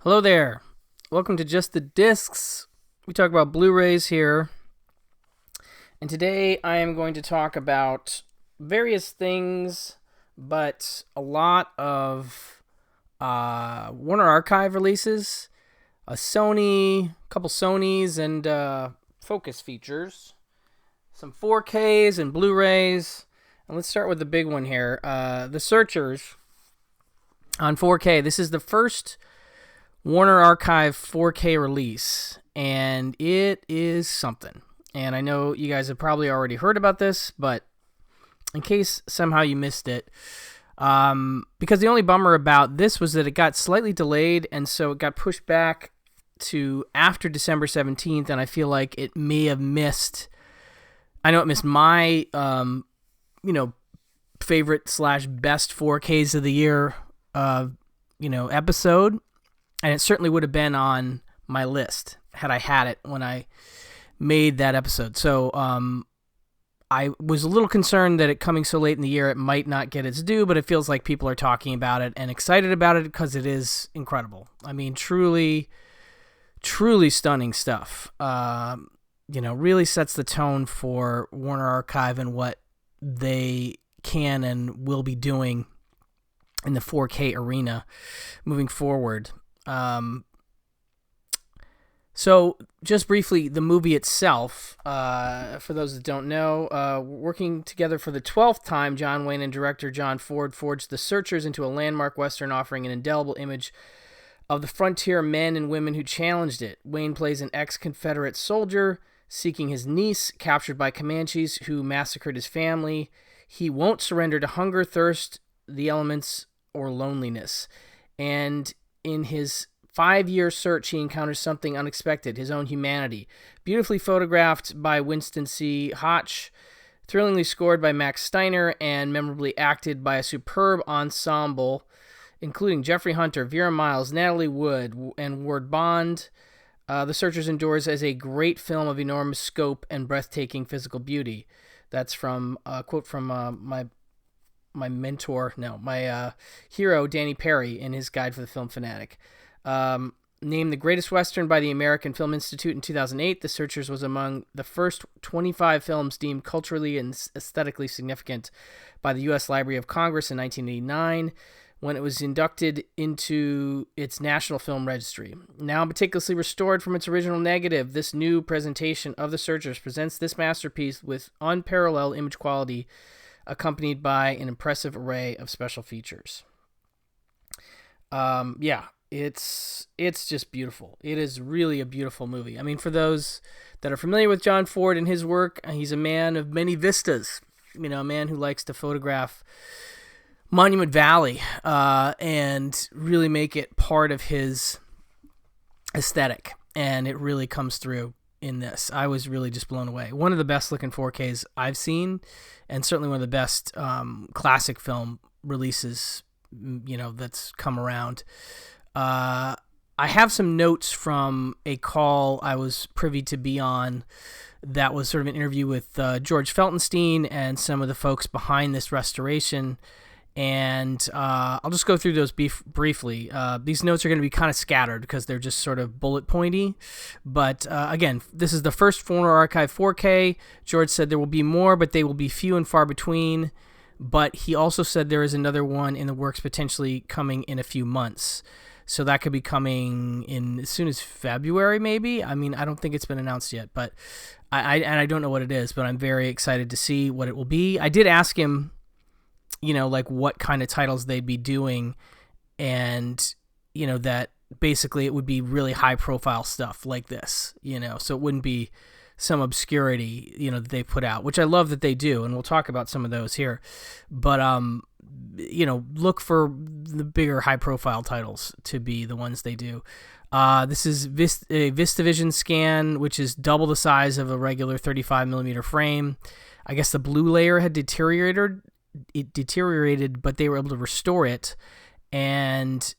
Hello there. Welcome to Just the Discs. We talk about Blu-rays here. And today I am going to talk about various things, but a lot of Warner Archive releases, a couple Sonys, and Focus features, some 4Ks and Blu-rays. And let's start with the big one here. The Searchers on 4K. This is the first Warner Archive 4K release, and it is something. And I know you guys have probably already heard about this, but in case somehow you missed it, because the only bummer about this was that it got slightly delayed, and so it got pushed back to after December 17th, and I feel like it may have missed, I know it missed my, favorite / best 4Ks of the year, episode. And it certainly would have been on my list had I had it when I made that episode. So I was a little concerned that it coming so late in the year, it might not get its due, but it feels like people are talking about it and excited about it because it is incredible. I mean, truly, truly stunning stuff. Really sets the tone for Warner Archive and what they can and will be doing in the 4K arena moving forward. So just briefly, the movie itself, for those that don't know, working together for the 12th time, John Wayne and director John Ford forged The Searchers into a landmark Western offering an indelible image of the frontier men and women who challenged it. Wayne plays an ex-Confederate soldier seeking his niece, captured by Comanches who massacred his family. He won't surrender to hunger, thirst, the elements, or loneliness. And in his 5-year search, he encounters something unexpected, his own humanity. Beautifully photographed by Winston C. Hotch, thrillingly scored by Max Steiner, and memorably acted by a superb ensemble, including Jeffrey Hunter, Vera Miles, Natalie Wood, and Ward Bond. The Searchers endures as a great film of enormous scope and breathtaking physical beauty. That's from a quote from my hero, Danny Perry, in his Guide for the Film Fanatic. Named the greatest Western by the American Film Institute in 2008, The Searchers was among the first 25 films deemed culturally and aesthetically significant by the U.S. Library of Congress in 1989, when it was inducted into its National Film Registry. Now meticulously restored from its original negative, this new presentation of The Searchers presents this masterpiece with unparalleled image quality, accompanied by an impressive array of special features. It's just beautiful. It is really a beautiful movie. I mean, for those that are familiar with John Ford and his work, he's a man of many vistas. A man who likes to photograph Monument Valley and really make it part of his aesthetic. And it really comes through in this. I was really just blown away. One of the best looking 4Ks I've seen, and certainly one of the best classic film releases, that's come around. I have some notes from a call I was privy to be on that was sort of an interview with George Feltenstein and some of the folks behind this restoration. And I'll just go through those briefly. These notes are going to be kind of scattered because they're just sort of bullet pointy. But again, this is the first Warner Archive 4K. George said there will be more, but they will be few and far between. But he also said there is another one in the works potentially coming in a few months. So that could be coming in as soon as February, maybe. I mean, I don't think it's been announced yet, but I don't know what it is, but I'm very excited to see what it will be. I did ask him, what kind of titles they'd be doing, and, that basically it would be really high profile stuff like this, so it wouldn't be some obscurity, that they put out, which I love that they do. And we'll talk about some of those here, but, look for the bigger high profile titles to be the ones they do. This is a VistaVision scan, which is double the size of a regular 35 millimeter frame. I guess the blue layer had deteriorated, but they were able to restore it. And,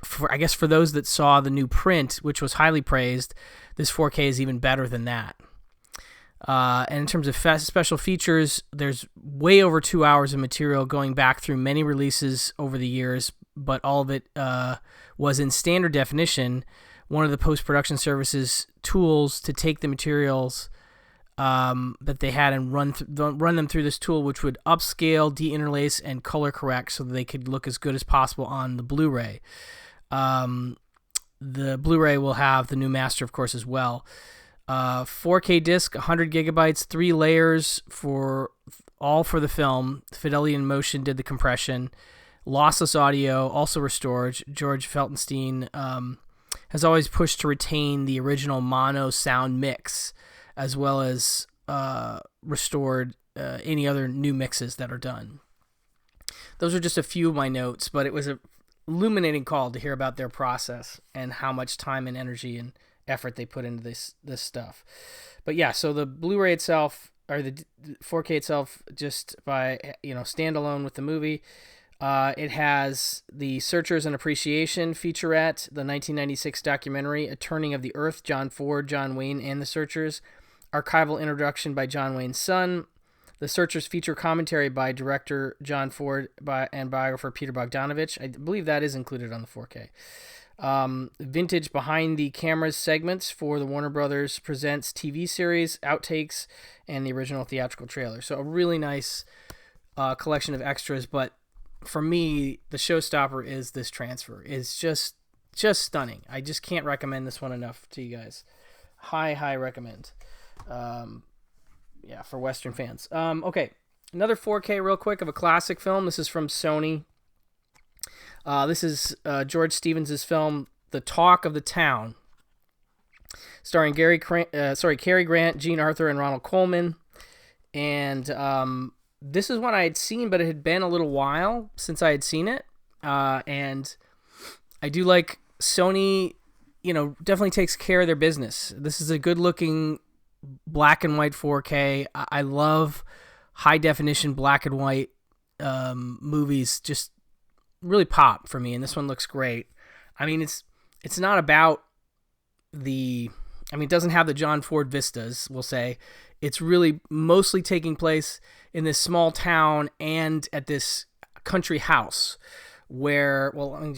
for those that saw the new print, which was highly praised, this 4K is even better than that. And in terms of special features, there's way over 2 hours of material going back through many releases over the years, but all of it was in standard definition. One of the post-production services tools to take the materials that they had and run them through this tool, which would upscale, deinterlace, and color correct so that they could look as good as possible on the Blu-ray. The Blu-ray will have the new master, of course, as well. 4K disc, 100 gigabytes, 3 layers for the film. Fidelity in Motion did the compression. Lossless audio, also restored. George Feltenstein has always pushed to retain the original mono sound mix, as well as restored any other new mixes that are done. Those are just a few of my notes, but it was a illuminating call to hear about their process and how much time and energy and effort they put into this stuff. But yeah, so the Blu-ray itself, or the 4K itself, just by standalone with the movie, it has the Searchers and Appreciation featurette, the 1996 documentary A Turning of the Earth, John Ford, John Wayne, and the Searchers, archival introduction by John Wayne's son, the Searchers feature commentary by director John Ford and biographer Peter Bogdanovich. I believe that is included on the 4K. Vintage behind the cameras segments for the Warner Brothers Presents TV series, outtakes, and the original theatrical trailer. So a really nice collection of extras. But for me, the showstopper is this transfer. It's just stunning. I just can't recommend this one enough to you guys. High recommend. For Western fans. Okay, another 4K real quick of a classic film. This is from Sony. This is George Stevens' film, The Talk of the Town, starring Cary Grant, Jean Arthur, and Ronald Colman. And this is one I had seen, but it had been a little while since I had seen it. And I do like Sony, definitely takes care of their business. This is a good-looking black and white 4K. I love high definition black and white movies. Just really pop for me, and this one looks great. I mean, it's not about it doesn't have the John Ford vistas, we'll say. It's really mostly taking place in this small town and at this country house where, when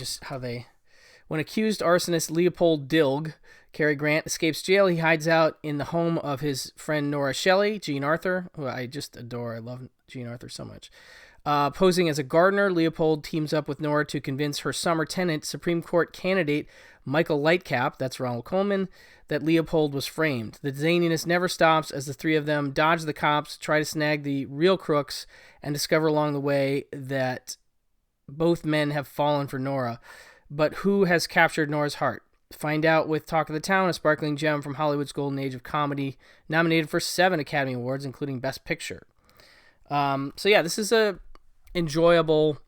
accused arsonist Leopold Dilg, Cary Grant, escapes jail, he hides out in the home of his friend Nora Shelley, Jean Arthur, who I just adore. I love Jean Arthur so much. Posing as a gardener, Leopold teams up with Nora to convince her summer tenant, Supreme Court candidate Michael Lightcap, that's Ronald Colman, that Leopold was framed. The zaniness never stops as the three of them dodge the cops, try to snag the real crooks, and discover along the way that both men have fallen for Nora. But who has captured Nora's heart? Find out with Talk of the Town, a sparkling gem from Hollywood's golden age of comedy, nominated for 7 Academy Awards, including Best Picture. This is a enjoyable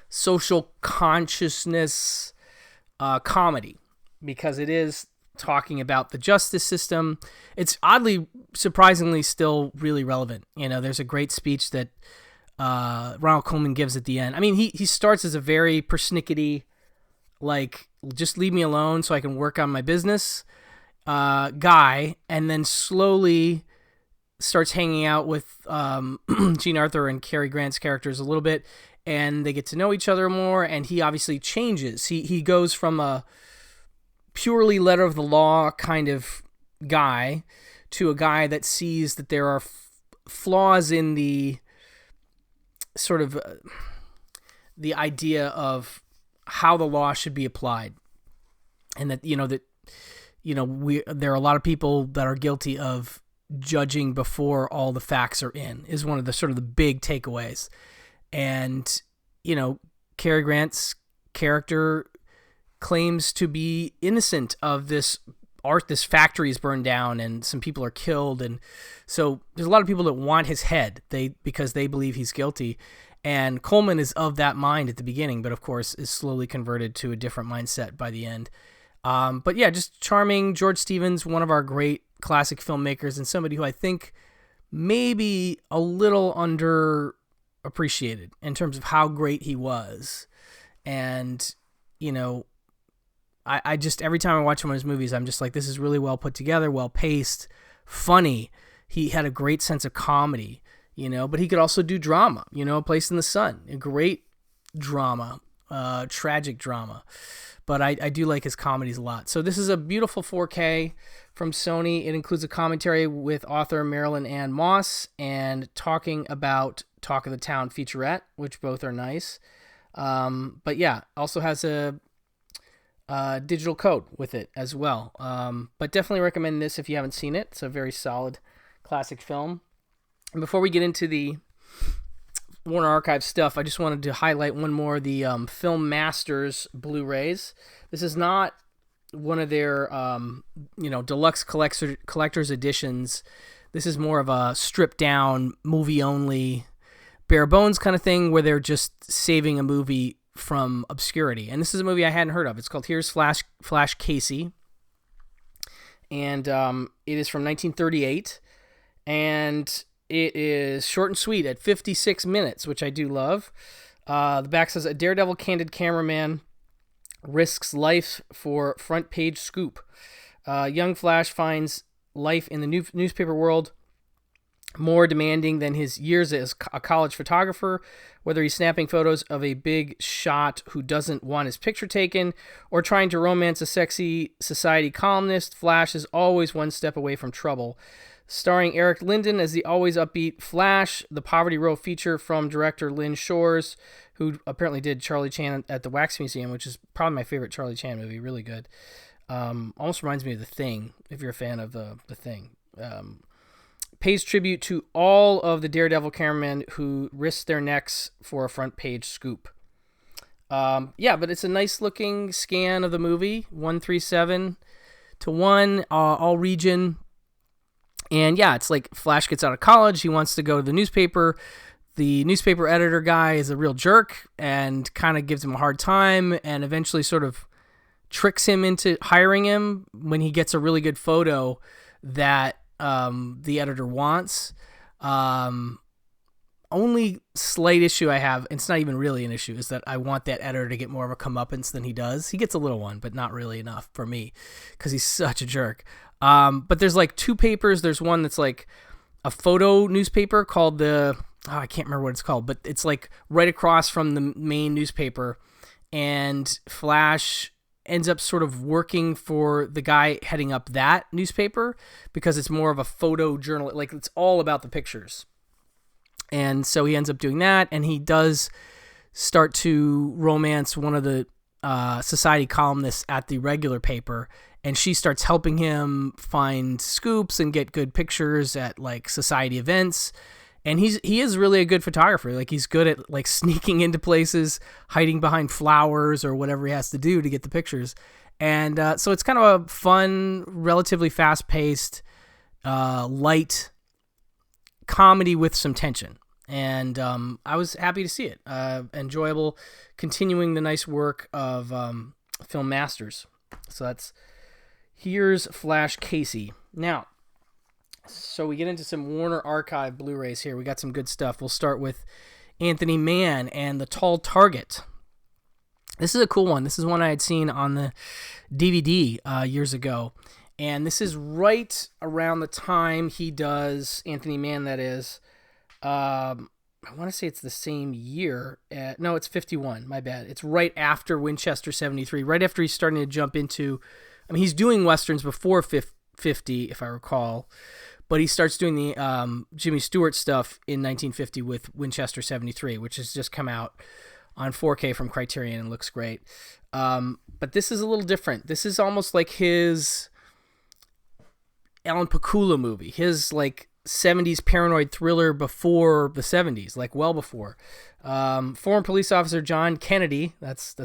social consciousness comedy because it is talking about the justice system. It's oddly, surprisingly still really relevant. There's a great speech that Ronald Colman gives at the end. I mean, he starts as a very persnickety, just leave me alone so I can work on my business guy, and then slowly starts hanging out with Jean Arthur and Cary Grant's characters a little bit, and they get to know each other more, and he obviously changes. He goes from a purely letter of the law kind of guy to a guy that sees that there are flaws in the sort of the idea of how the law should be applied, and that there are a lot of people that are guilty of judging before all the facts are in, is one of the sort of the big takeaways. And Cary Grant's character claims to be innocent of this factory is burned down and some people are killed, and so there's a lot of people that want his head because they believe he's guilty. And Coleman is of that mind at the beginning, but of course is slowly converted to a different mindset by the end. But yeah, just charming. George Stevens, one of our great classic filmmakers, and somebody who I think maybe a little underappreciated in terms of how great he was. And, I just, every time I watch one of his movies, I'm just like, this is really well put together, well paced, funny. He had a great sense of comedy, but he could also do drama, A Place in the Sun, a great drama tragic drama. But I do like his comedies a lot. So this is a beautiful 4K from Sony. It includes a commentary with author Marilyn Ann Moss and talking about Talk of the Town featurette, which both are nice. But yeah, also has a digital code with it as well. But definitely recommend this if you haven't seen it. It's a very solid classic film. And before we get into the Warner Archive stuff, I just wanted to highlight one more, the Film Masters Blu-rays. This is not one of their deluxe collector's editions. This is more of a stripped down, movie only, bare bones kind of thing where they're just saving a movie from obscurity. And this is a movie I hadn't heard of. It's called Here's Flash Casey, and it is from 1938, and it is short and sweet at 56 minutes, which I do love. The back says, a daredevil candid cameraman risks life for front page scoop. Young Flash finds life in the newspaper world more demanding than his years as a college photographer. Whether he's snapping photos of a big shot who doesn't want his picture taken or trying to romance a sexy society columnist, Flash is always one step away from trouble. Starring Eric Linden as the always upbeat Flash, the Poverty Row feature from director Lynn Shores, who apparently did Charlie Chan at the Wax Museum, which is probably my favorite Charlie Chan movie. Really good. Almost reminds me of The Thing, if you're a fan of The Thing. Pays tribute to all of the Daredevil cameramen who risked their necks for a front page scoop. But it's a nice looking scan of the movie, 137 to 1, all region. And yeah, it's like Flash gets out of college. He wants to go to the newspaper. The newspaper editor guy is a real jerk and kind of gives him a hard time and eventually sort of tricks him into hiring him when he gets a really good photo that the editor wants. Only slight issue I have, it's not even really an issue, is that I want that editor to get more of a comeuppance than he does. He gets a little one, but not really enough for me because he's such a jerk. But there's like two papers. There's one that's like a photo newspaper called I can't remember what it's called, but it's like right across from the main newspaper. And Flash ends up sort of working for the guy heading up that newspaper because it's more of a photo journal. Like it's all about the pictures. And so he ends up doing that. And he does start to romance one of the society columnists at the regular paper. And she starts helping him find scoops and get good pictures at like society events. And he is really a good photographer. Like he's good at like sneaking into places, hiding behind flowers or whatever he has to do to get the pictures. And so it's kind of a fun, relatively fast-paced, light comedy with some tension. And I was happy to see it. Enjoyable, continuing the nice work of Film Masters. So that's Here's Flash Casey. Now, so we get into some Warner Archive Blu-rays here. We got some good stuff. We'll start with Anthony Mann and The Tall Target. This is a cool one. This is one I had seen on the DVD years ago. And this is right around the time he does, Anthony Mann that is, I want to say it's the same year. No, it's 51. My bad. It's right after Winchester 73. Right after he's starting to jump into, I mean, he's doing Westerns before 50, if I recall. But he starts doing the Jimmy Stewart stuff in 1950 with Winchester 73, which has just come out on 4K from Criterion and looks great. But this is a little different. This is almost like his Alan Pakula movie, his like 70s paranoid thriller before the 70s, like well before. Former police officer John Kennedy, that's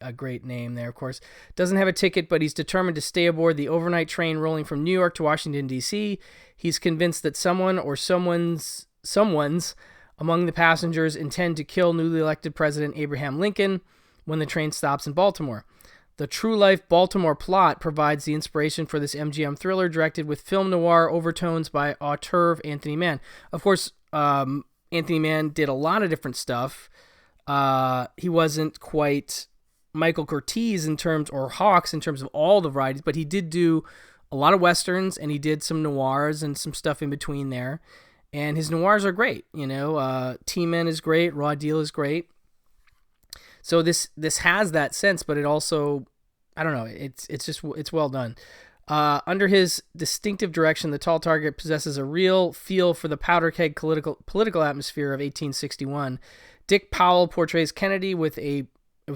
a great name there, of course, doesn't have a ticket, but he's determined to stay aboard the overnight train rolling from New York to Washington, D.C. He's convinced that someone or someone's among the passengers intend to kill newly elected President Abraham Lincoln when the train stops in Baltimore. The true-life Baltimore plot provides the inspiration for this MGM thriller directed with film noir overtones by auteur Anthony Mann. Of course, Anthony Mann did a lot of different stuff. He wasn't quite Michael Curtiz or Hawks in terms of all the varieties, but he did do a lot of Westerns, and he did some noirs and some stuff in between there. And his noirs are great, you know. T-Men is great. Raw Deal is great. So this has that sense, but it also, I don't know, it's well done. Under his distinctive direction, The Tall Target possesses a real feel for the powder keg political atmosphere of 1861. Dick Powell portrays Kennedy with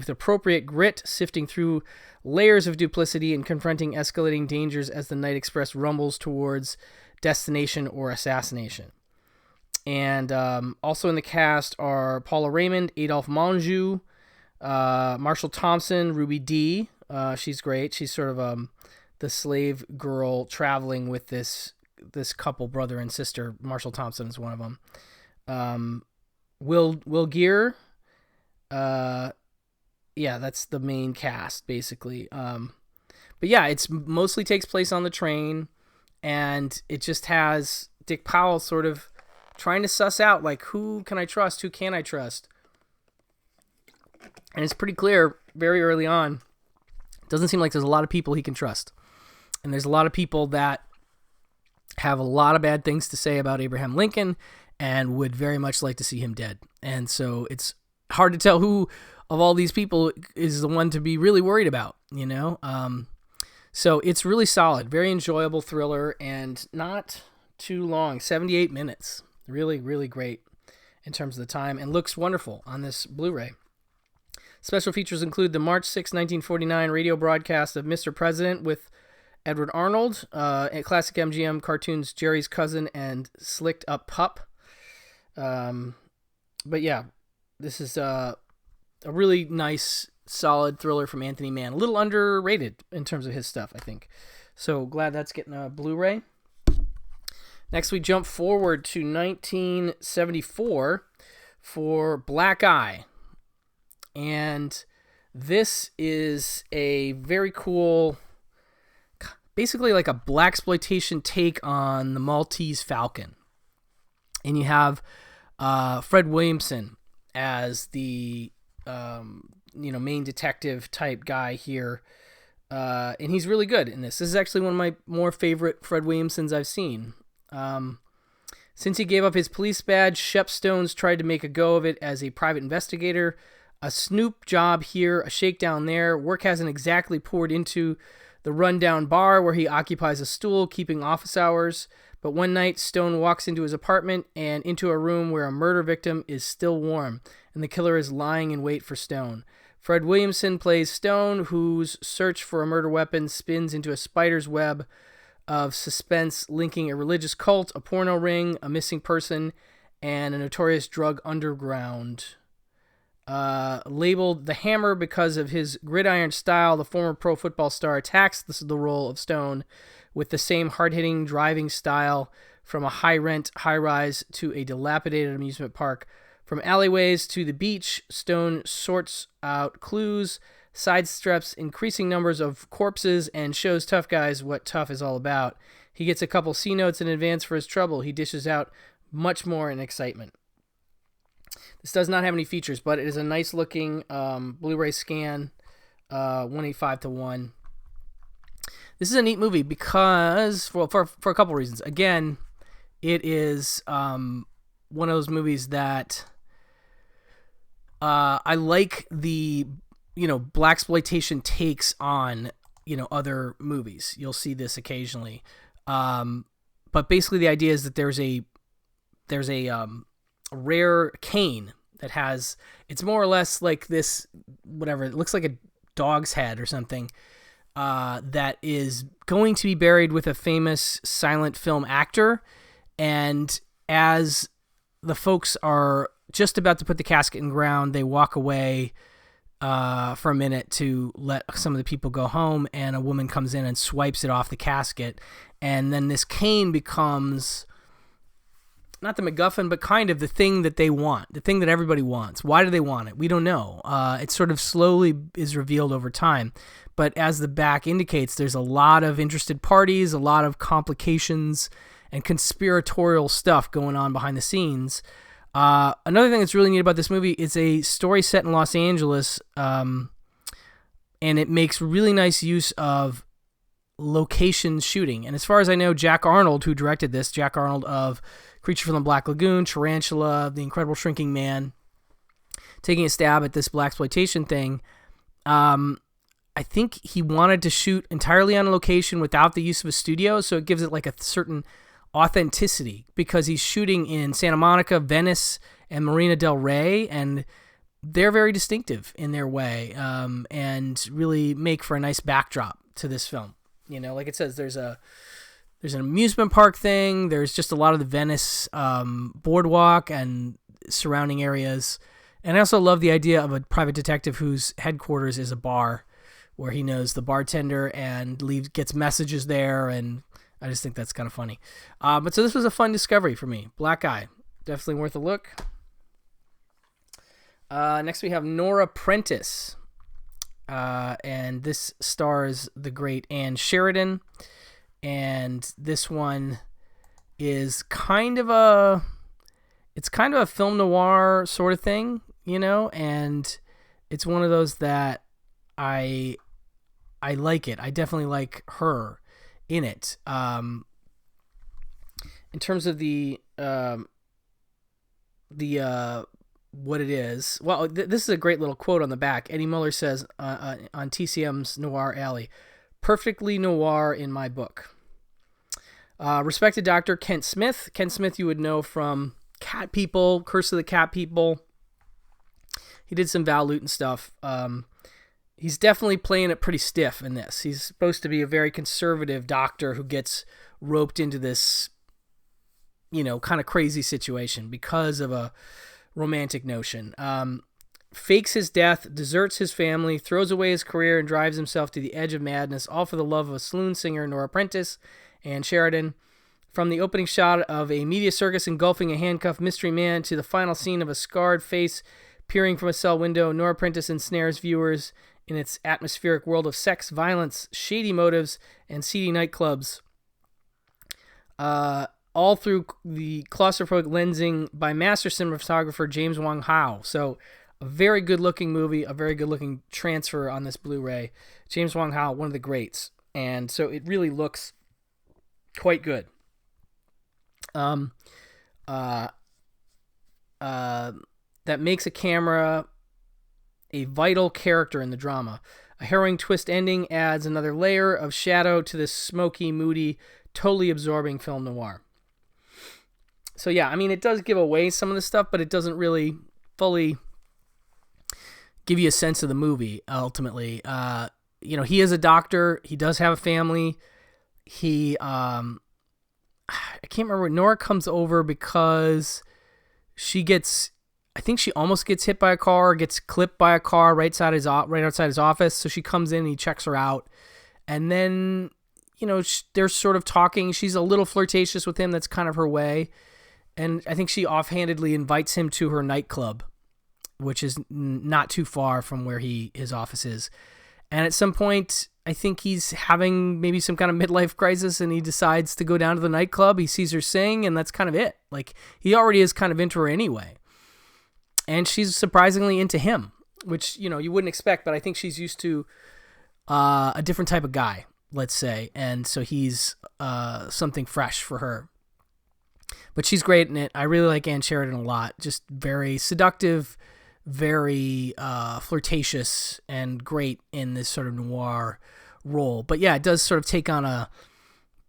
appropriate grit, sifting through layers of duplicity and confronting escalating dangers as the Night Express rumbles towards destination or assassination. And also in the cast are Paula Raymond, Adolphe Menjou, Marshall Thompson, Ruby Dee. She's great. She's sort of the slave girl traveling with this couple, brother and sister. Marshall Thompson is one of them. Will Geer. Yeah, that's the main cast, basically. But yeah, it's mostly takes place on the train, and it just has Dick Powell sort of trying to suss out, like, who can I trust? Who can I trust? And it's pretty clear very early on. It doesn't seem like there's a lot of people he can trust. And there's a lot of people that have a lot of bad things to say about Abraham Lincoln and would very much like to see him dead. And so it's hard to tell who of all these people is the one to be really worried about, you know? So it's really solid, very enjoyable thriller, and not too long, 78 minutes. Really, really great in terms of the time, and looks wonderful on this Blu-ray. Special features include the March 6, 1949 radio broadcast of Mr. President with Edward Arnold, and classic MGM cartoons Jerry's Cousin and Slicked Up Pup. But yeah, this is a really nice, solid thriller from Anthony Mann. A little underrated in terms of his stuff, I think. So glad that's getting a Blu-ray. Next, we jump forward to 1974 for Black Eye. And this is a very cool, basically like a blaxploitation take on the Maltese Falcon. And you have Fred Williamson as the main detective type guy here. And he's really good in this. This is actually one of my more favorite Fred Williamsons I've seen. Since he gave up his police badge, Shep Stone's tried to make a go of it as a private investigator. A snoop job here, a shakedown there. Work hasn't exactly poured into the rundown bar where he occupies a stool, keeping office hours. But one night, Stone walks into his apartment and into a room where a murder victim is still warm, and the killer is lying in wait for Stone. Fred Williamson plays Stone, whose search for a murder weapon spins into a spider's web of suspense linking a religious cult, a porno ring, a missing person, and a notorious drug underground. Labeled the Hammer because of his gridiron style, the former pro football star attacks the role of Stone with the same hard-hitting driving style, from a high-rent high-rise to a dilapidated amusement park. From alleyways to the beach, Stone sorts out clues, sidesteps increasing numbers of corpses, and shows tough guys what tough is all about. He gets a couple C-notes in advance for his trouble. He dishes out much more in excitement. This does not have any features, but it is a nice-looking Blu-ray scan, 185:1. This is a neat movie because, for a couple reasons. Again, it is one of those movies that I like the blaxploitation takes on other movies. You'll see this occasionally, but basically the idea is that there's a rare cane that has, it's more or less like this, whatever, it looks like a dog's head or something, that is going to be buried with a famous silent film actor. And as the folks are just about to put the casket in ground, they walk away for a minute to let some of the people go home, and a woman comes in and swipes it off the casket. And then this cane becomes not the MacGuffin, but kind of the thing that they want, the thing that everybody wants. Why do they want it? We don't know. It sort of slowly is revealed over time. But as the back indicates, there's a lot of interested parties, a lot of complications and conspiratorial stuff going on behind the scenes. Another thing that's really neat about this movie is a story set in Los Angeles, and it makes really nice use of location shooting. And as far as I know, Jack Arnold, who directed this, Jack Arnold of Creature from the Black Lagoon, Tarantula, The Incredible Shrinking Man, taking a stab at this blaxploitation thing. I think he wanted to shoot entirely on location without the use of a studio, so it gives it like a certain authenticity because he's shooting in Santa Monica, Venice, and Marina del Rey, and they're very distinctive in their way, and really make for a nice backdrop to this film. You know, like it says, there's an amusement park thing. There's just a lot of the Venice boardwalk and surrounding areas. And I also love the idea of a private detective whose headquarters is a bar where he knows the bartender and gets messages there. And I just think that's kind of funny. But so this was a fun discovery for me. Black Eye, definitely worth a look. Next we have Nora Prentice. And this stars the great Ann Sheridan. And this one is kind of a film noir sort of thing, you know, and it's one of those that I like it. I definitely like her in it. In terms of the what it is, well, this is a great little quote on the back. Eddie Muller says on TCM's Noir Alley, "Perfectly noir in my book." Respected Dr. Kent Smith. Kent Smith you would know from Cat People, Curse of the Cat People. He did some Val Lewton stuff. He's definitely playing it pretty stiff in this. He's supposed to be a very conservative doctor who gets roped into this, you know, kind of crazy situation because of a romantic notion. Fakes his death, deserts his family, throws away his career, and drives himself to the edge of madness, all for the love of a saloon singer, Nora Prentice, and Sheridan. From the opening shot of a media circus engulfing a handcuffed mystery man to the final scene of a scarred face peering from a cell window, Nora Prentice ensnares viewers in its atmospheric world of sex, violence, shady motives, and seedy nightclubs. All through the claustrophobic lensing by master cinematographer James Wong Howe. So a very good-looking movie, a very good-looking transfer on this Blu-ray. James Wong Howe, one of the greats. And so it really looks quite good. That makes a camera a vital character in the drama. A harrowing twist ending adds another layer of shadow to this smoky, moody, totally absorbing film noir. So yeah, I mean, it does give away some of the stuff, but it doesn't really fully give you a sense of the movie, ultimately. You know, he is a doctor. He does have a family. I can't remember. Nora comes over because I think she almost gets hit by a car, gets clipped by a car right outside his office. So she comes in and he checks her out. And then, you know, they're sort of talking. She's a little flirtatious with him. That's kind of her way. And I think she offhandedly invites him to her nightclub, which is not too far from where his office is. And at some point, I think he's having maybe some kind of midlife crisis and he decides to go down to the nightclub. He sees her sing and that's kind of it. Like, he already is kind of into her anyway. And she's surprisingly into him, which, you know, you wouldn't expect, but I think she's used to a different type of guy, let's say. And so he's something fresh for her. But she's great in it. I really like Ann Sheridan a lot. Just very seductive, very flirtatious, and great in this sort of noir role. But yeah, it does sort of take on a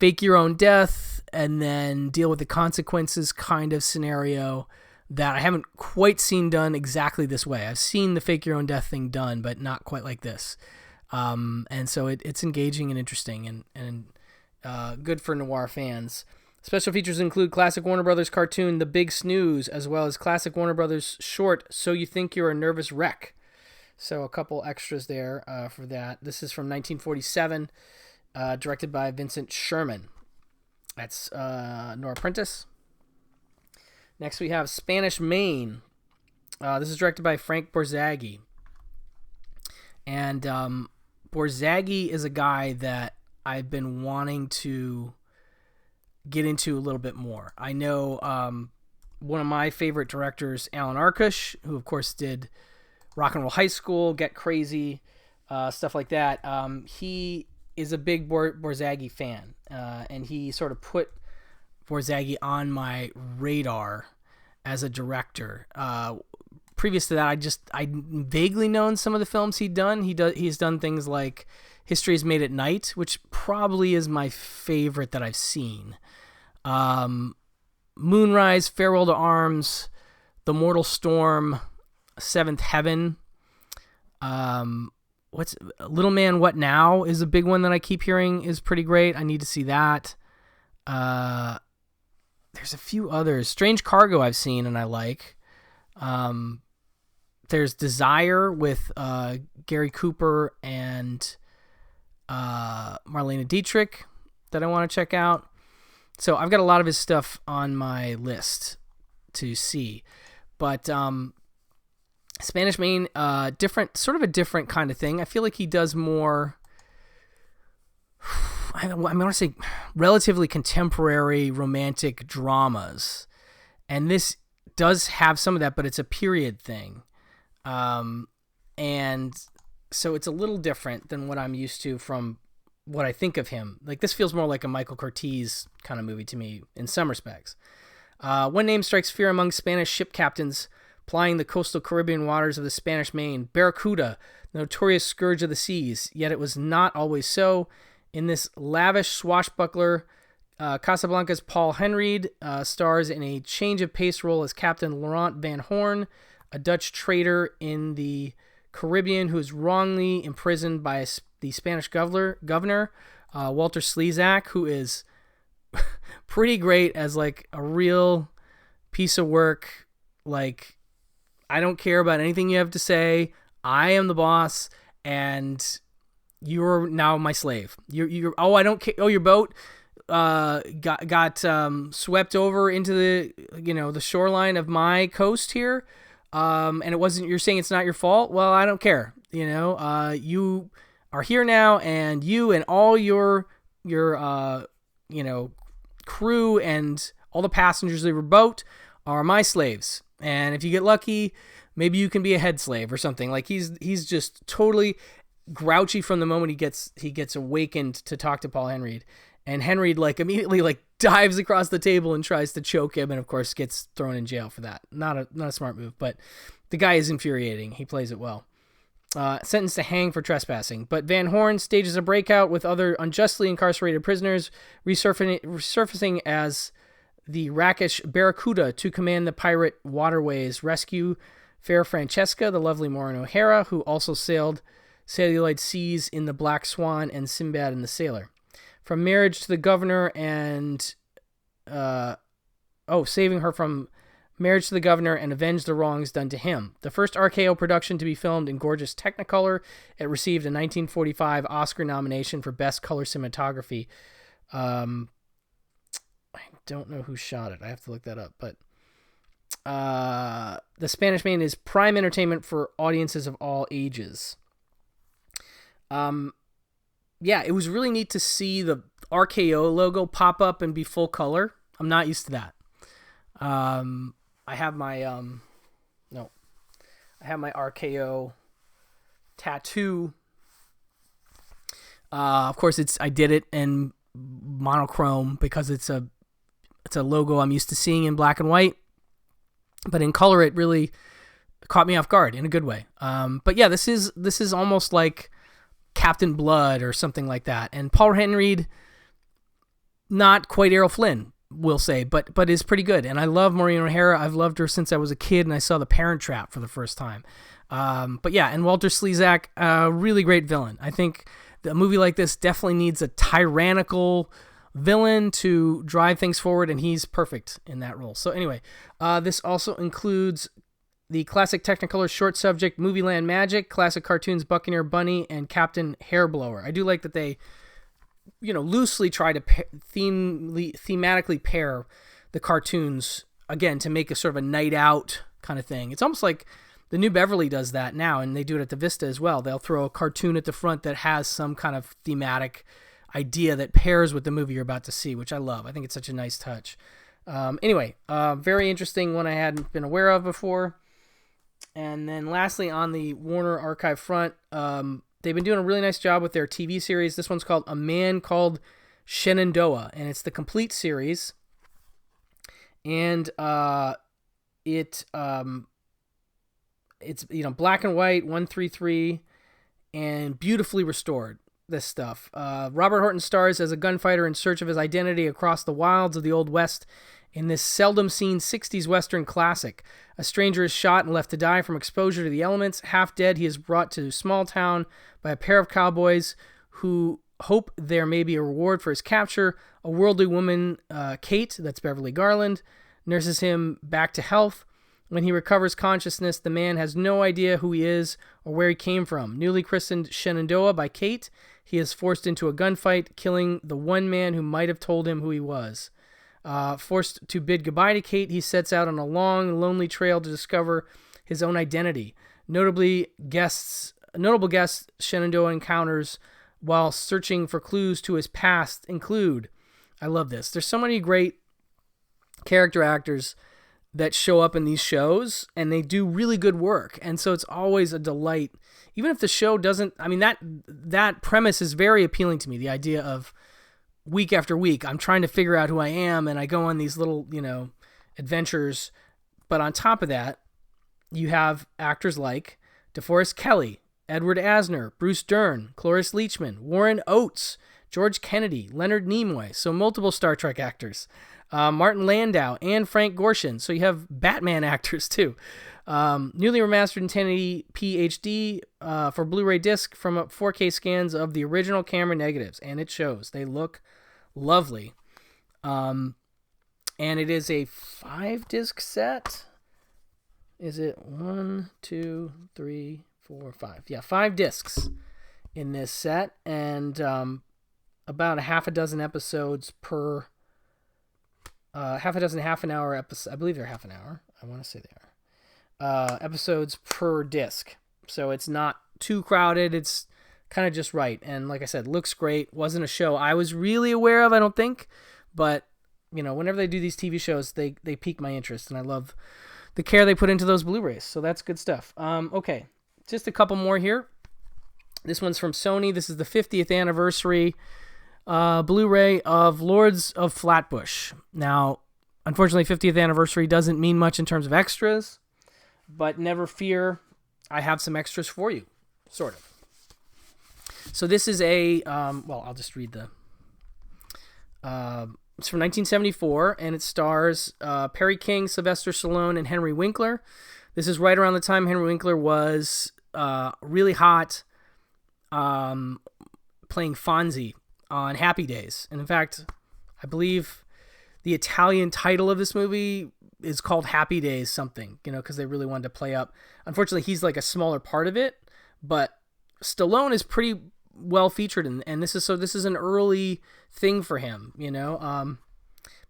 fake your own death and then deal with the consequences kind of scenario that I haven't quite seen done exactly this way. I've seen the fake your own death thing done, but not quite like this. And so it's engaging and interesting and good for noir fans. Special features include classic Warner Brothers cartoon The Big Snooze, as well as classic Warner Brothers short So You Think You're a Nervous Wreck. So a couple extras there for that. This is from 1947, directed by Vincent Sherman. That's Nora Prentice. Next we have Spanish Main. This is directed by Frank Borzaghi. And Borzaghi is a guy that I've been wanting to get into a little bit more. I know one of my favorite directors, Alan Arkush, who of course did Rock and Roll High School, Get Crazy, stuff like that. He is a big Borzaghi fan, and he sort of put Borzaghi on my radar as a director previous to that, I vaguely known some of the films he'd done. He's done things like History is Made at Night, which probably is my favorite that I've seen. Moonrise, Farewell to Arms, The Mortal Storm, Seventh Heaven. What's Little Man What Now is a big one that I keep hearing is pretty great. I need to see that. There's a few others. Strange Cargo I've seen and I like. There's Desire with Gary Cooper and Marlene Dietrich that I want to check out. So I've got a lot of his stuff on my list to see. But Spanish Main, sort of a different kind of thing. I feel like he does more, I want to say, relatively contemporary romantic dramas. And this does have some of that, but it's a period thing. And so it's a little different than what I'm used to from what I think of him. Like, this feels more like a Michael Curtiz kind of movie to me in some respects. One name strikes fear among Spanish ship captains plying the coastal Caribbean waters of the Spanish Main: Barracuda, the notorious scourge of the seas. Yet it was not always so. In this lavish swashbuckler, Casablanca's Paul Henreid stars in a change of pace role as Captain Laurent Van Horn, a Dutch trader in the Caribbean who is wrongly imprisoned by the Spanish governor, Walter Slezak, who is pretty great as like a real piece of work. Like, I don't care about anything you have to say. I am the boss, and you're now my slave. You're I don't care. Oh, your boat got swept over into the shoreline of my coast here, and it wasn't. You're saying it's not your fault. Well, I don't care. You are here now, and you and all your crew and all the passengers of your boat are my slaves. And if you get lucky, maybe you can be a head slave or something. Like, he's just totally grouchy from the moment he gets awakened to talk to Paul Henreid. And Henreid immediately dives across the table and tries to choke him, and of course gets thrown in jail for that. Not a smart move, but the guy is infuriating. He plays it well. Sentenced to hang for trespassing. But Van Horn stages a breakout with other unjustly incarcerated prisoners, resurfacing as the rakish Barracuda to command the pirate waterways, rescue fair Francesca, the lovely Maureen O'Hara, who also sailed celluloid seas in the Black Swan and Sinbad and the Sailor. From marriage to the governor and... saving her from marriage to the governor and avenge the wrongs done to him. The first RKO production to be filmed in gorgeous Technicolor. It received a 1945 Oscar nomination for Best Color Cinematography. I don't know who shot it. I have to look that up. But The Spanish Main is prime entertainment for audiences of all ages. It was really neat to see the RKO logo pop up and be full color. I'm not used to that. I have my RKO tattoo. Of course, I did it in monochrome because it's a logo I'm used to seeing in black and white, but in color it really caught me off guard in a good way. But yeah, this is almost like Captain Blood or something like that. And Paul Henreid, not quite Errol Flynn, we'll say, but is pretty good. And I love Maureen O'Hara. I've loved her since I was a kid and I saw The Parent Trap for the first time. But yeah, and Walter Slezak, really great villain. I think a movie like this definitely needs a tyrannical villain to drive things forward, and he's perfect in that role. So anyway, this also includes the classic Technicolor short subject Movieland Magic, classic cartoons Buccaneer Bunny, and Captain Hairblower. I do like that they, loosely try to thematically pair the cartoons, again, to make a sort of a night out kind of thing. It's almost like the New Beverly does that now, and they do it at the Vista as well. They'll throw a cartoon at the front that has some kind of thematic idea that pairs with the movie you're about to see, which I love. I think it's such a nice touch. Anyway, very interesting one I hadn't been aware of before. And then lastly, on the Warner Archive front, they've been doing a really nice job with their TV series. This one's called A Man Called Shenandoah, and it's the complete series. And it It's, black and white, 133, and beautifully restored, this stuff. Robert Horton stars as a gunfighter in search of his identity across the wilds of the Old West in this seldom-seen 60s Western classic. A stranger is shot and left to die from exposure to the elements. Half dead, he is brought to a small town by a pair of cowboys who hope there may be a reward for his capture. A worldly woman, Kate, that's Beverly Garland, nurses him back to health. When he recovers consciousness, the man has no idea who he is or where he came from. Newly christened Shenandoah by Kate, he is forced into a gunfight, killing the one man who might have told him who he was. Forced to bid goodbye to Kate, he sets out on a long, lonely trail to discover his own identity. Notable guests Shenandoah encounters while searching for clues to his past include, I love this, there's so many great character actors that show up in these shows, and they do really good work, and so it's always a delight, even if the show doesn't, that premise is very appealing to me, the idea of week after week, I'm trying to figure out who I am, and I go on these little, adventures, but on top of that, you have actors like DeForest Kelley, Edward Asner, Bruce Dern, Cloris Leachman, Warren Oates, George Kennedy, Leonard Nimoy, so multiple Star Trek actors, Martin Landau, and Frank Gorshin, so you have Batman actors too. Newly remastered in 1080p HD for Blu-ray disc from 4K scans of the original camera negatives, and it shows. They look lovely. And it is a 5-disc set. Is it 1, 2, 3, 4, 5? Yeah, 5 discs in this set, and about a half a dozen episodes per half an hour episode. I believe they're half an hour. I want to say they are episodes per disc, so it's not too crowded. It's kind of just right, and like I said, looks great. Wasn't a show I was really aware of, I don't think, but whenever they do these TV shows, they pique my interest, and I love the care they put into those Blu-rays, so that's good stuff. Okay, just a couple more here. This one's from Sony. This is the 50th anniversary Blu-ray of Lords of Flatbush. Now, unfortunately, 50th anniversary doesn't mean much in terms of extras, but never fear, I have some extras for you, sort of. So this is a, I'll just read the, it's from 1974, and it stars Perry King, Sylvester Stallone, and Henry Winkler. This is right around the time Henry Winkler was really hot, playing Fonzie on Happy Days. And in fact, I believe the Italian title of this movie is called Happy Days something, because they really wanted to play up. Unfortunately, he's like a smaller part of it, but Stallone is pretty well featured, and this is an early thing for him,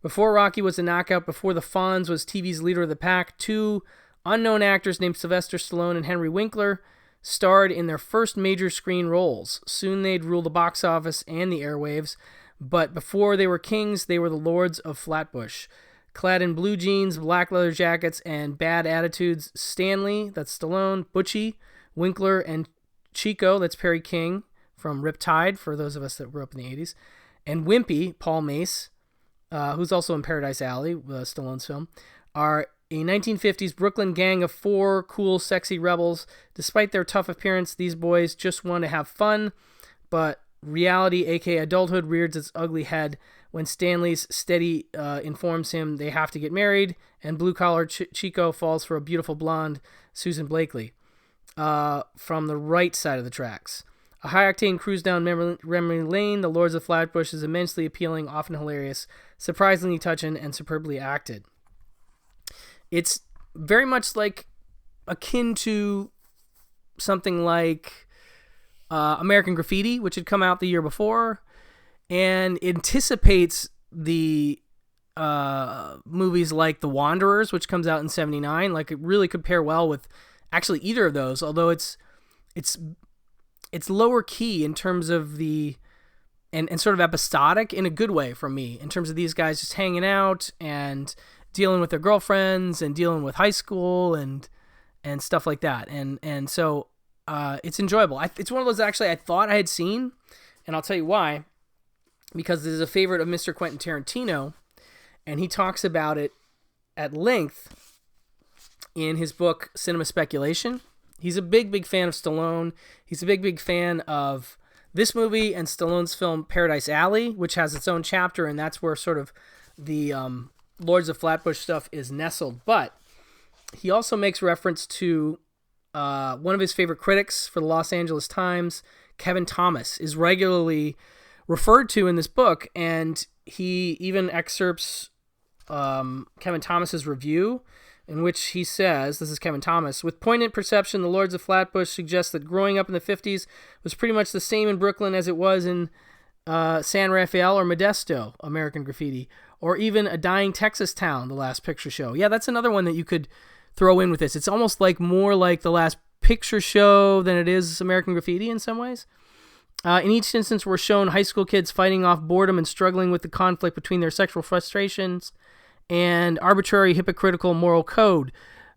Before Rocky was a knockout, before the Fonz was TV's leader of the pack, 2 unknown actors named Sylvester Stallone and Henry Winkler starred in their first major screen roles. Soon they'd rule the box office and the airwaves, but before they were kings, they were the Lords of Flatbush. Clad in blue jeans, black leather jackets, and bad attitudes, Stanley, that's Stallone, Butchie, Winkler, and Chico, that's Perry King from Riptide, for those of us that grew up in the 80s, and Wimpy, Paul Mace, who's also in Paradise Alley, Stallone's film, are a 1950s Brooklyn gang of 4 cool, sexy rebels. Despite their tough appearance, these boys just want to have fun, but reality, aka adulthood, rears its ugly head when Stanley's steady informs him they have to get married, and blue-collar Chico falls for a beautiful blonde, Susan Blakely, from the right side of the tracks. A high-octane cruise down memory lane, The Lords of Flatbush is immensely appealing, often hilarious, surprisingly touching, and superbly acted. It's very much like akin to something like American Graffiti, which had come out the year before, and anticipates the movies like The Wanderers, which comes out in 79. Like, it really could pair well with actually either of those, although it's lower key in terms of the and sort of episodic in a good way for me, in terms of these guys just hanging out and dealing with their girlfriends and dealing with high school and stuff like that. And so it's enjoyable. It's one of those actually I thought I had seen, and I'll tell you why. Because this is a favorite of Mr. Quentin Tarantino, and he talks about it at length in his book Cinema Speculation. He's a big fan of Stallone. He's a big fan of this movie and Stallone's film Paradise Alley, which has its own chapter, and that's where sort of the Lords of Flatbush stuff is nestled. But he also makes reference to one of his favorite critics for the Los Angeles Times, Kevin Thomas, is regularly referred to in this book, and he even excerpts Kevin Thomas's review, in which he says, this is Kevin Thomas, with poignant perception, The Lords of Flatbush suggests that growing up in the 50s was pretty much the same in Brooklyn as it was in San Rafael or Modesto, American Graffiti, or even A Dying Texas Town, The Last Picture Show. Yeah, that's another one that you could throw in with this. It's almost like more like The Last Picture Show than it is American Graffiti in some ways. In each instance, we're shown high school kids fighting off boredom and struggling with the conflict between their sexual frustrations and arbitrary hypocritical moral code.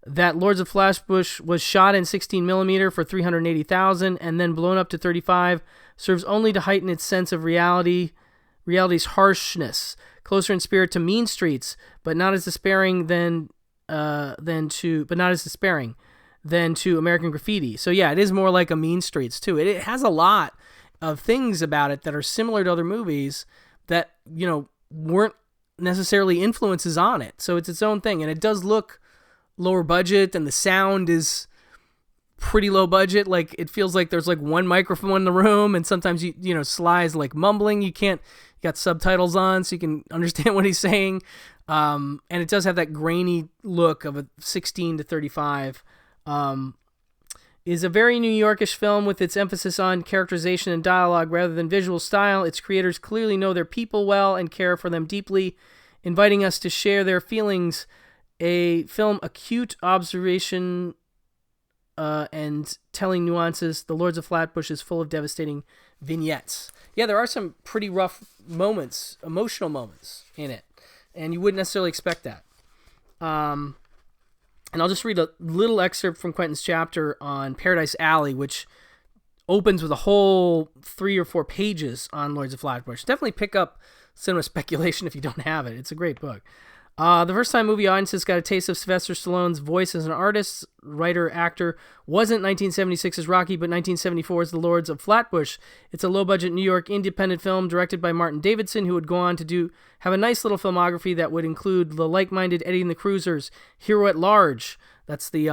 That Lords of Flatbush was shot in 16mm for $380,000 and then blown up to 35 serves only to heighten its sense of reality's harshness, closer in spirit to Mean Streets, but not as despairing than to American Graffiti. So yeah, it is more like a Mean Streets too. It has a lot of things about it that are similar to other movies that, you know, weren't necessarily influences on it. So it's its own thing, and it does look lower budget, and the sound is pretty low budget. Like, it feels like there's like one microphone in the room, and sometimes you know Sly's like mumbling. You got subtitles on so you can understand what he's saying. And it does have that grainy look of a 16 to 35. Is a very New Yorkish film with its emphasis on characterization and dialogue rather than visual style. Its creators clearly know their people well and care for them deeply, inviting us to share their feelings. A film acute observation and telling nuances. The Lords of Flatbush is full of devastating vignettes. Yeah, there are some pretty rough moments, emotional moments in it, and you wouldn't necessarily expect that. And I'll just read a little excerpt from Quentin's chapter on Paradise Alley, which opens with a whole 3 or 4 pages on Lords of Flatbush. Definitely pick up Cinema Speculation if you don't have it. It's a great book. The first time movie audiences got a taste of Sylvester Stallone's voice as an artist, writer, actor wasn't 1976's Rocky, but 1974's The Lords of Flatbush. It's a low-budget New York independent film directed by Martin Davidson, who would go on to have a nice little filmography that would include The Like-Minded Eddie and the Cruisers, Hero at Large. That's the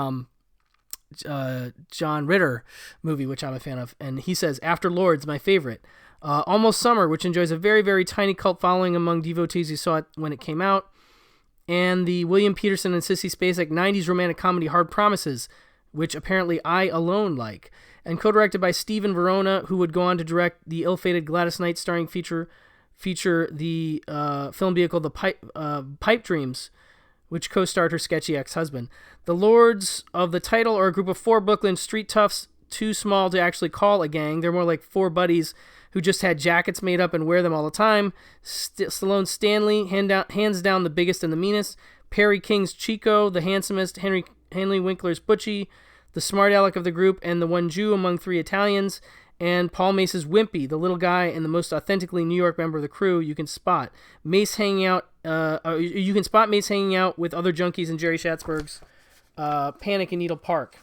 John Ritter movie, which I'm a fan of. And he says, After Lords, my favorite. Almost Summer, which enjoys a very, very tiny cult following among devotees who saw it when it came out. And the William Peterson and Sissy Spacek 90s romantic comedy Hard Promises, which apparently I alone like, and co-directed by Stephen Verona, who would go on to direct the ill-fated Gladys Knight starring feature the film vehicle The Pipe Dreams, which co-starred her sketchy ex-husband. The Lords of the title are a group of 4 Brooklyn street toughs, too small to actually call a gang. They're more like 4 buddies who just had jackets made up and wear them all the time. Stallone's Stanley, hands down the biggest and the meanest. Perry King's Chico, the handsomest. Henry Winkler's Butchie, the smart aleck of the group, and the one Jew among 3 Italians. And Paul Mace's Wimpy, the little guy and the most authentically New York member of the crew you can spot. Mace hanging out. You can spot Mace hanging out with other junkies in Jerry Schatzberg's Panic in Needle Park.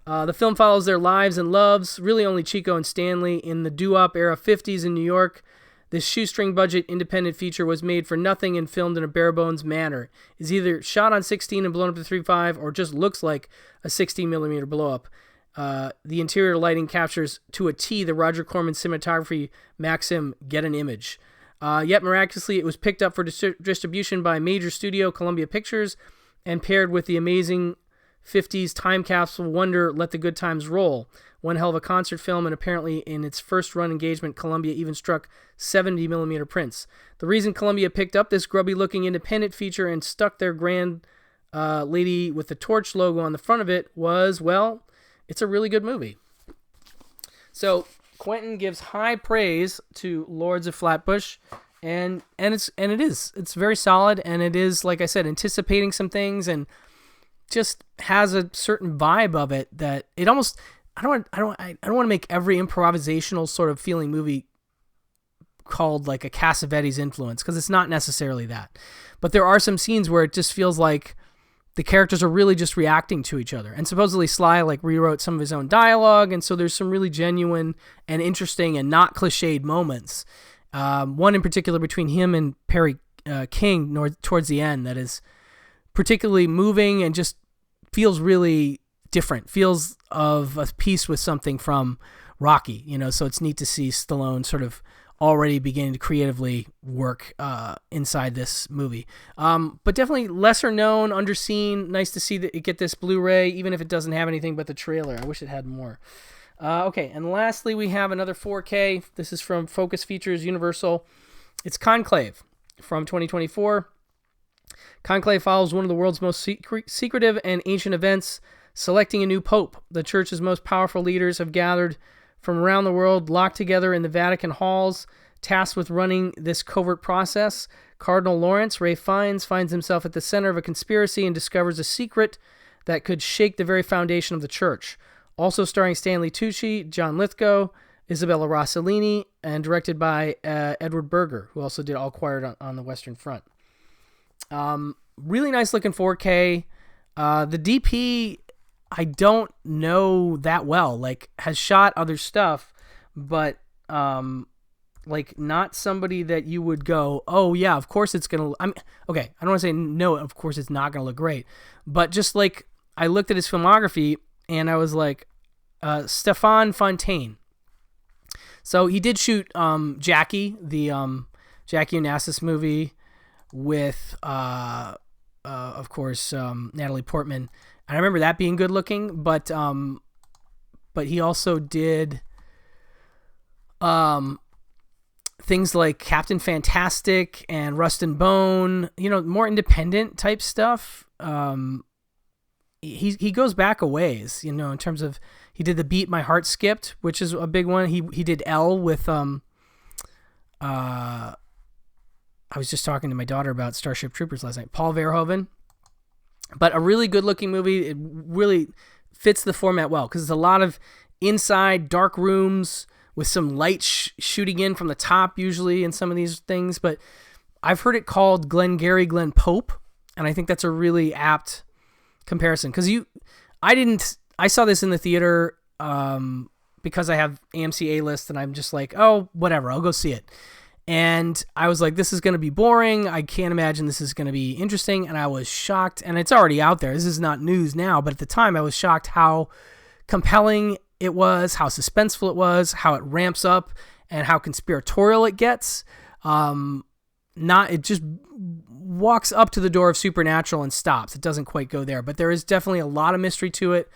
The film follows their lives and loves, really only Chico and Stanley, in the doo-wop era 50s in New York. This shoestring budget independent feature was made for nothing and filmed in a bare-bones manner. It's either shot on 16 and blown up to 35 or just looks like a 16mm blow-up. The interior lighting captures to a T the Roger Corman cinematography maxim, get an image. Yet miraculously, it was picked up for distribution by a major studio, Columbia Pictures, and paired with the amazing 50s time capsule wonder Let the Good Times Roll. One hell of a concert film, and apparently in its first run engagement, Columbia even struck 70mm prints. The reason Columbia picked up this grubby-looking independent feature and stuck their grand lady with the torch logo on the front of it was, well, it's a really good movie. So Quentin gives high praise to Lords of Flatbush, and it is very solid, and it is, like I said, anticipating some things and just has a certain vibe of it that it almost I don't want to make every improvisational sort of feeling movie called like a Cassavetes influence, because it's not necessarily that. But there are some scenes where it just feels like the characters are really just reacting to each other. And supposedly Sly like rewrote some of his own dialogue, and so there's some really genuine and interesting and not cliched moments. One in particular between him and Perry King towards the end that is particularly moving and just feels really different. Feels of a piece with something from Rocky, you know. So it's neat to see Stallone sort of already beginning to creatively work inside this movie. But definitely lesser known, underseen. Nice to see that it get this Blu-ray, even if it doesn't have anything but the trailer. I wish it had more. Okay, and lastly, we have another 4K. This is from Focus Features Universal. It's Conclave from 2024. Conclave follows one of the world's most secretive and ancient events, selecting a new pope. The church's most powerful leaders have gathered from around the world, locked together in the Vatican halls, tasked with running this covert process. Cardinal Lawrence, Ray finds himself at the center of a conspiracy and discovers a secret that could shake the very foundation of the church. Also starring Stanley Tucci, John Lithgow, Isabella Rossellini, and directed by Edward Berger, who also did All Quiet on the Western Front. Really nice looking 4K. The DP, I don't know that well, like has shot other stuff, but like not somebody that you would go, oh yeah, of course it's gonna. Okay, I don't want to say no, of course it's not gonna look great, but just like I looked at his filmography and I was like, Stefan Fontaine. So he did shoot Jackie, the Jackie Onassis movie with of course Natalie Portman. And I remember that being good looking, but he also did things like Captain Fantastic and Rust and Bone, you know, more independent type stuff. He goes back a ways, you know, in terms of he did The Beat My Heart Skipped, which is a big one. He did Elle with I was just talking to my daughter about Starship Troopers last night. Paul Verhoeven. But a really good-looking movie. It really fits the format well because it's a lot of inside dark rooms with some light shooting in from the top usually in some of these things. But I've heard it called Glengarry Glen Pope, and I think that's a really apt comparison because I saw this in the theater because I have AMC A-List, and I'm just like, oh, whatever, I'll go see it. And I was like, this is going to be boring. I can't imagine this is going to be interesting. And I was shocked. And it's already out there. This is not news now. But at the time, I was shocked how compelling it was, how suspenseful it was, how it ramps up, and how conspiratorial it gets. It just walks up to the door of supernatural and stops. It doesn't quite go there. But there is definitely a lot of mystery to it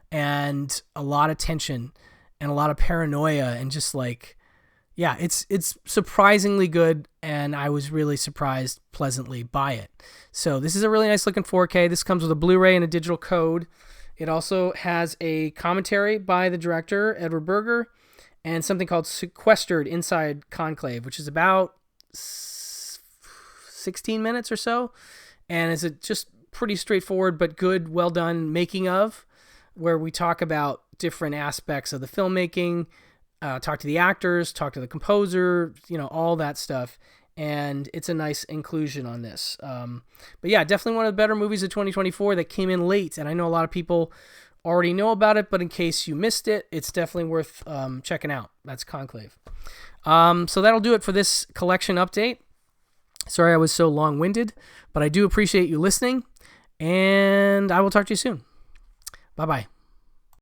and a lot of tension and a lot of paranoia and just like... Yeah, it's surprisingly good, and I was really surprised pleasantly by it. So this is a really nice looking 4K. This comes with a Blu-ray and a digital code. It also has a commentary by the director, Edward Berger, and something called Sequestered Inside Conclave, which is about 16 minutes or so. And it's just pretty straightforward but good, well done making of, where we talk about different aspects of the filmmaking, talk to the actors, talk to the composer, you know, all that stuff. And it's a nice inclusion on this. But yeah, definitely one of the better movies of 2024 that came in late. And I know a lot of people already know about it, but in case you missed it, it's definitely worth checking out. That's Conclave. So that'll do it for this collection update. Sorry I was so long-winded, but I do appreciate you listening. And I will talk to you soon. Bye-bye.